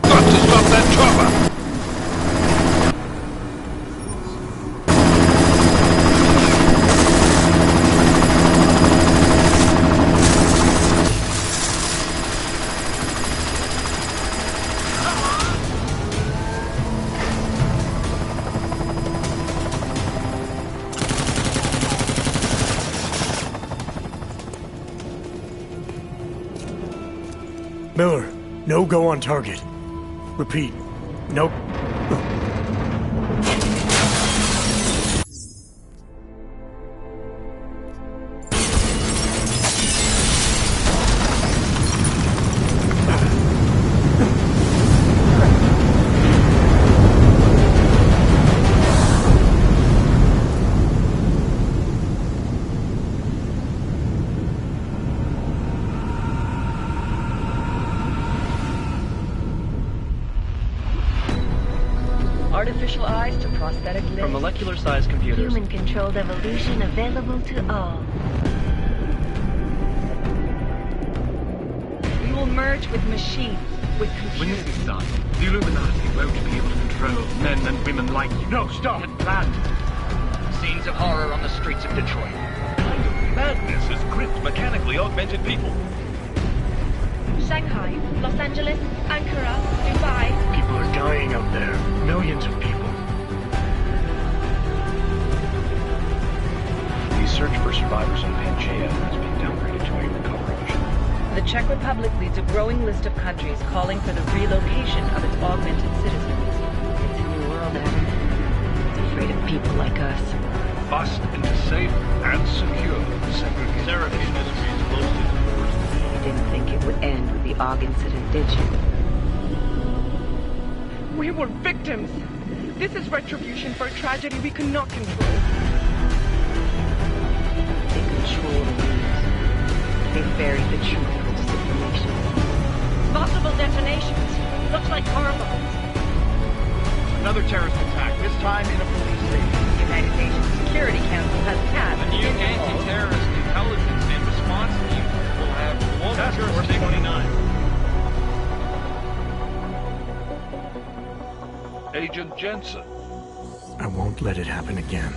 got to stop that chopper. Miller, no go on target. Repeat, nope. Artificial eyes to prosthetic limbs. From molecular-sized computers. Human-controlled evolution available to all. We will merge with machines, with computers. When this is done, the Illuminati won't be able to control men and women like you. No, stop! Planned. Scenes of horror on the streets of Detroit. Madness has gripped mechanically augmented people. Shanghai, Los Angeles, Ankara, Dubai. People are dying out there. Millions of people. The search for survivors in Pangaea has been downgraded to a recovery mission. The Czech Republic leads a growing list of countries calling for the relocation of its augmented citizens. It's a new world, Adam. It's afraid of people like us. Bust into safe and secure segregation. Seraphine Industries closed its doors. You didn't think it would end with the AUG incident, did you? We were victims. This is retribution for a tragedy we cannot control. They control the news. They buried the truth with disinformation. Possible detonations. Looks like car bombs. Another terrorist attack, this time in a police station. The United Nations Security Council has passed A new anti-terrorist intelligence and response team will have global jurisdiction. 29. Agent Jensen. I won't let it happen again.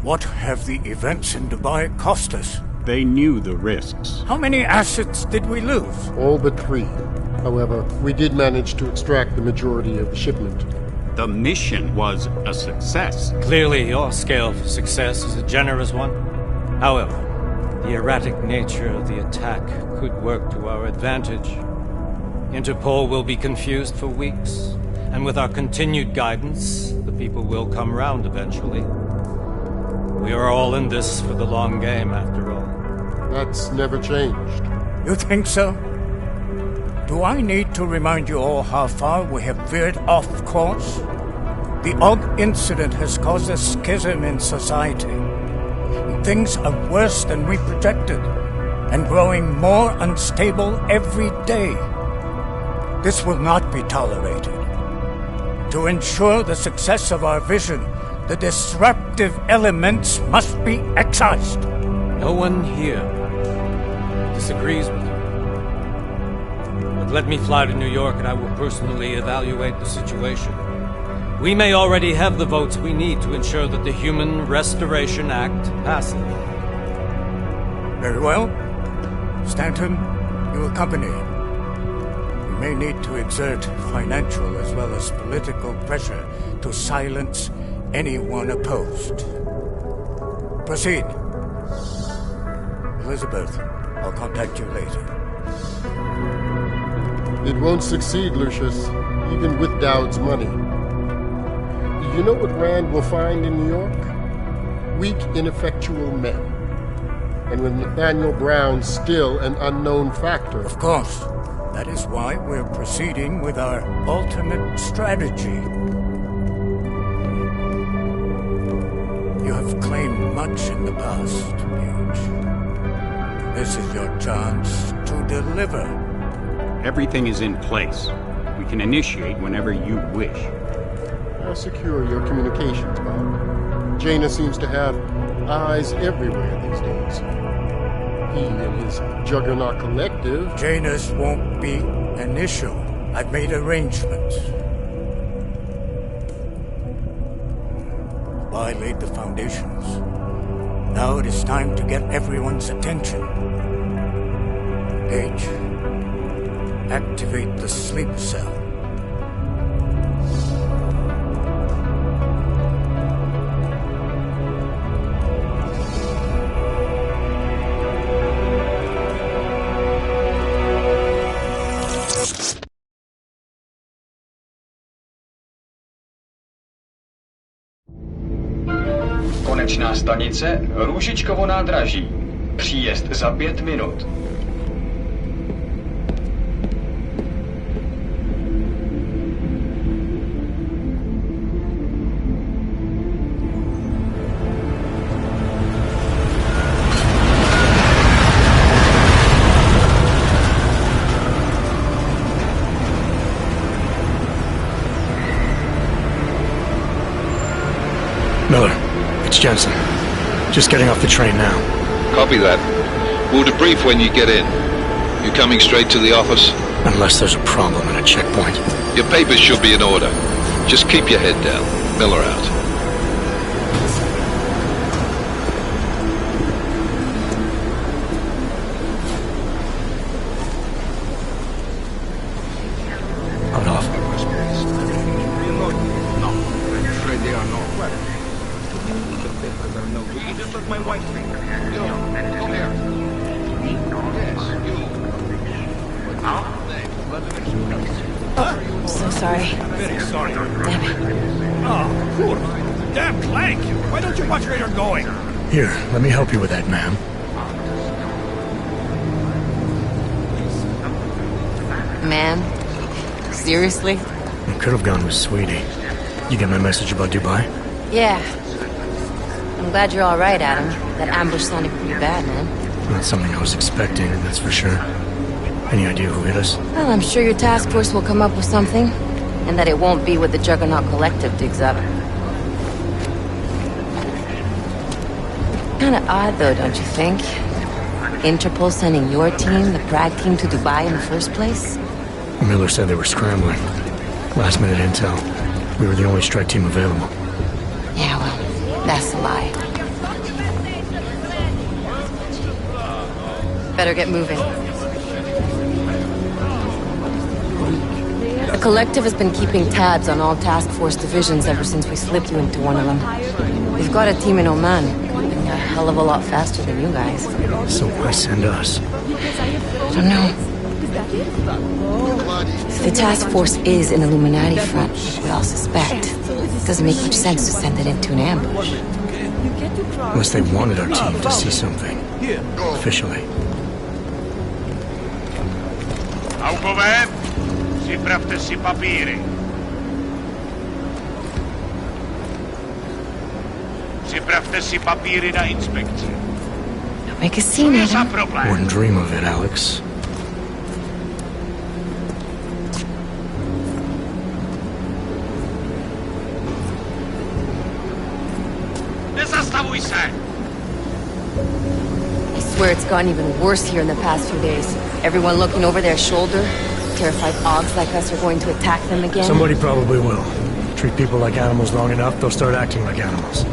What have the events in Dubai cost us? They knew the risks. How many assets did we lose? All but 3. However, we did manage to extract the majority of the shipment. The mission was a success. Clearly, your scale of success is a generous one. However, the erratic nature of the attack could work to our advantage. Interpol will be confused for weeks, and with our continued guidance, the people will come round eventually. We are all in this for the long game, after all. That's never changed. You think so? Do I need to remind you all how far we have veered off course? The AUG incident has caused a schism in society. Things are worse than we projected, and growing more unstable every day. This will not be tolerated. To ensure the success of our vision, the disruptive elements must be excised. No one here disagrees with you. But let me fly to New York and I will personally evaluate the situation. We may already have the votes we need to ensure that the Human Restoration Act passes. Very well. Stanton, you accompany. We may need to exert financial as well as political pressure to silence anyone opposed. Proceed. Elizabeth, I'll contact you later. It won't succeed, Lucius, even with Dowd's money. You know what Rand will find in New York? Weak, ineffectual men. And with Nathaniel Brown still an unknown factor. Of course. That is why we're proceeding with our alternate strategy. You have claimed much in the past, Paige. This is your chance to deliver. Everything is in place. We can initiate whenever you wish. How secure your communications, Bob? Jaina seems to have eyes everywhere these days. He and his Juggernaut Collective... Jaina's won't be an issue. I've made arrangements. I laid the foundations. Now it is time to get everyone's attention. Paige, activate the sleep cell. Konečná stanice Růžičkovo nádraží. Příjezd za 5 minut. Jensen. Just getting off the train now. Copy that. We'll debrief when you get in. You coming straight to the office? Unless there's a problem at a checkpoint. Your papers should be in order. Just keep your head down. Miller out. Here, let me help you with that, ma'am. Ma'am? Seriously? I could have gone with Sweetie. You get my message about Dubai? Yeah. I'm glad you're alright, Adam. That ambush sounded pretty bad, man. Not something I was expecting, that's for sure. Any idea who hit us? Well, I'm sure your task force will come up with something. And that it won't be what the Juggernaut Collective digs up. Kinda odd, though, don't you think? Interpol sending your team, the Prague team, to Dubai in the first place? Miller said they were scrambling. Last-minute intel. We were the only strike team available. Yeah, well, that's a lie. Better get moving. The Collective has been keeping tabs on all task force divisions ever since we slipped you into one of them. We've got a team in Oman. A hell of a lot faster than you guys. So why send us? I don't know. If the task force is an Illuminati front, we all suspect, it doesn't make much sense to send it into an ambush. Unless they wanted our team to see something. Officially. Augoven, připravte si papíry. Připravte si papíry na inspekci. Don't make a scene, Adam. Wouldn't dream of it, Alex. Nezastavuj se! I swear it's gotten even worse here in the past few days. Everyone looking over their shoulder. Terrified Augs like us are going to attack them again. Somebody probably will. Treat people like animals long enough, they'll start acting like animals.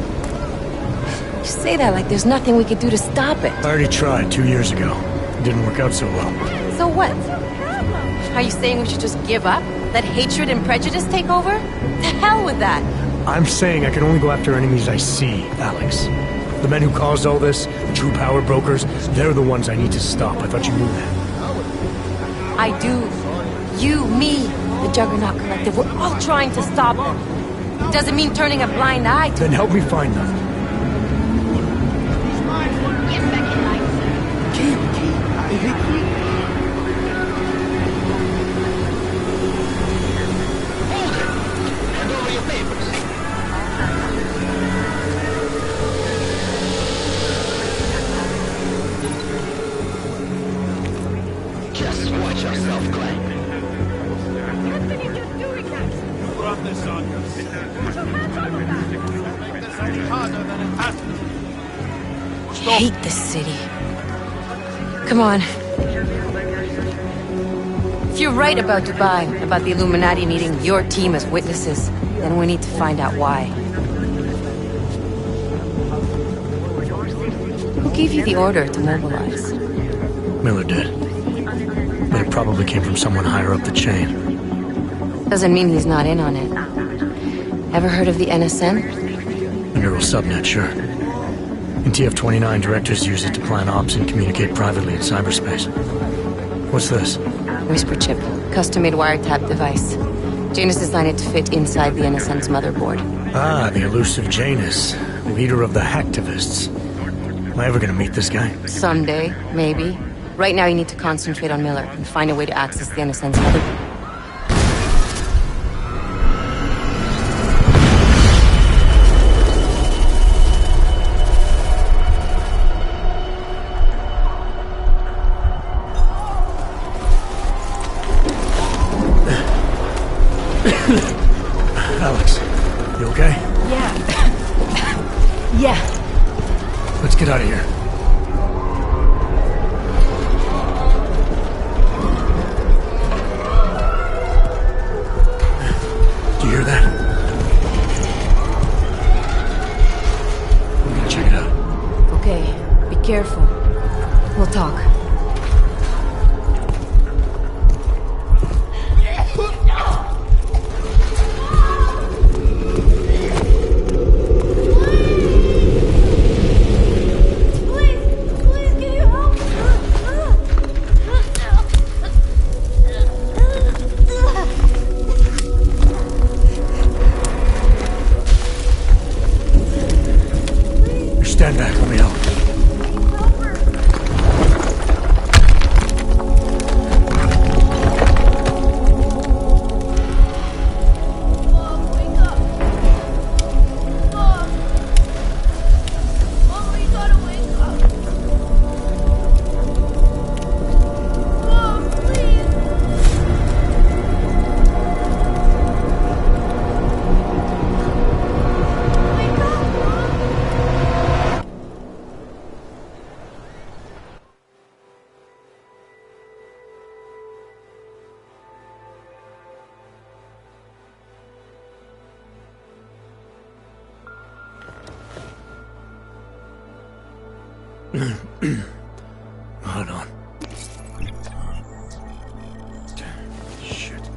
You say that like there's nothing we could do to stop it. I already tried 2 years ago. It didn't work out so well. So what? Are you saying we should just give up? Let hatred and prejudice take over? To hell with that! I'm saying I can only go after enemies I see, Alex. The men who caused all this, the true power brokers, they're the ones I need to stop. I thought you knew that. I do. You, me, the Juggernaut Collective, we're all trying to stop them. It doesn't mean turning a blind eye to Then help me find them. Just watch yourself, Glenn. Brought this on you. I hate this city. Come on. If you're right about Dubai, about the Illuminati needing your team as witnesses, then we need to find out why. Who gave you the order to mobilize? Miller did. But it probably came from someone higher up the chain. Doesn't mean he's not in on it. Ever heard of the NSN? A neural subnet, sure. In TF-29, directors use it to plan ops and communicate privately in cyberspace. What's this? Whisper chip. Custom-made wiretap device. Janus designed it to fit inside the NSN's motherboard. Ah, the elusive Janus. Leader of the hacktivists. Am I ever gonna meet this guy? Someday, maybe. Right now you need to concentrate on Miller and find a way to access the NSN's motherboard. Alex, you okay? Yeah. Yeah. Let's get out of here. Do you hear that? We're gonna check it out. Okay, be careful. We'll talk. Stand back, let me help. Hold on. Shit.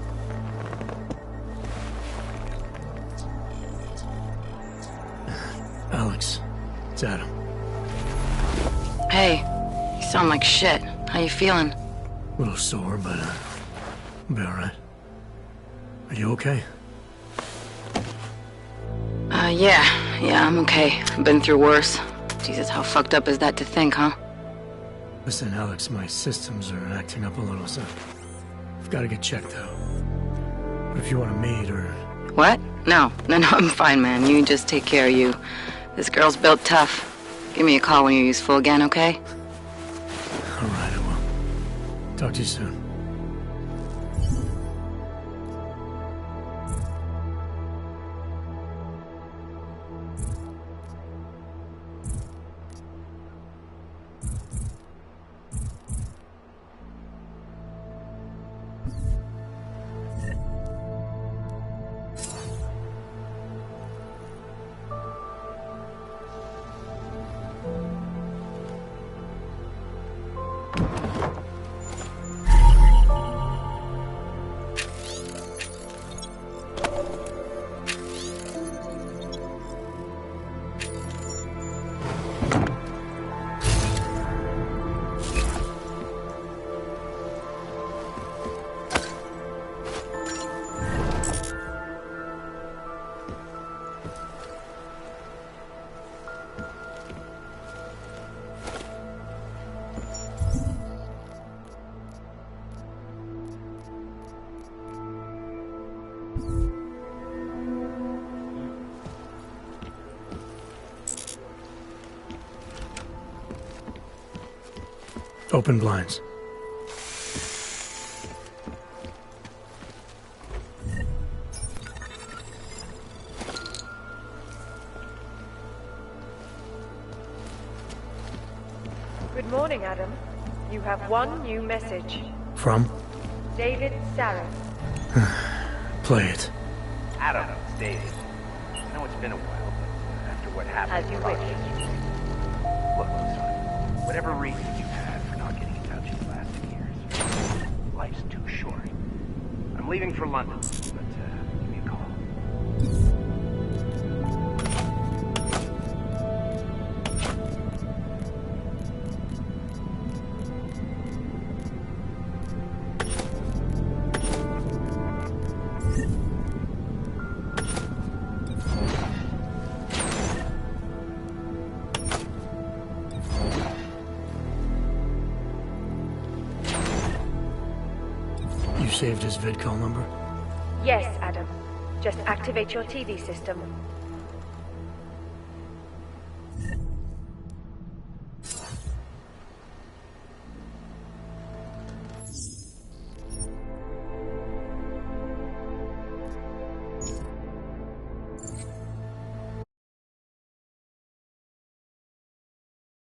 Alex, it's Adam. Hey, you sound like shit. How you feeling? A little sore, but I'll be alright. Are you okay? Yeah, I'm okay. I've been through worse. Jesus, how fucked up is that to think, huh? Listen, Alex, my systems are acting up a little, so I've got to get checked out. But if you want to meet or... What? No, I'm fine, man. You just take care of you. This girl's built tough. Give me a call when you're useful again, okay? Alright, I will. Talk to you soon. Open blinds. Good morning, Adam. You have one new message. From? David Sarah. Play it. Adam, it's David. I know it's been a while, but after what happened... As you wish. Look, son, whatever reason you had for not getting in touch in the last 2 years, life's too short. I'm leaving for London, but give me a call. You saved his vidcall number? Yes, Adam. Just activate your TV system.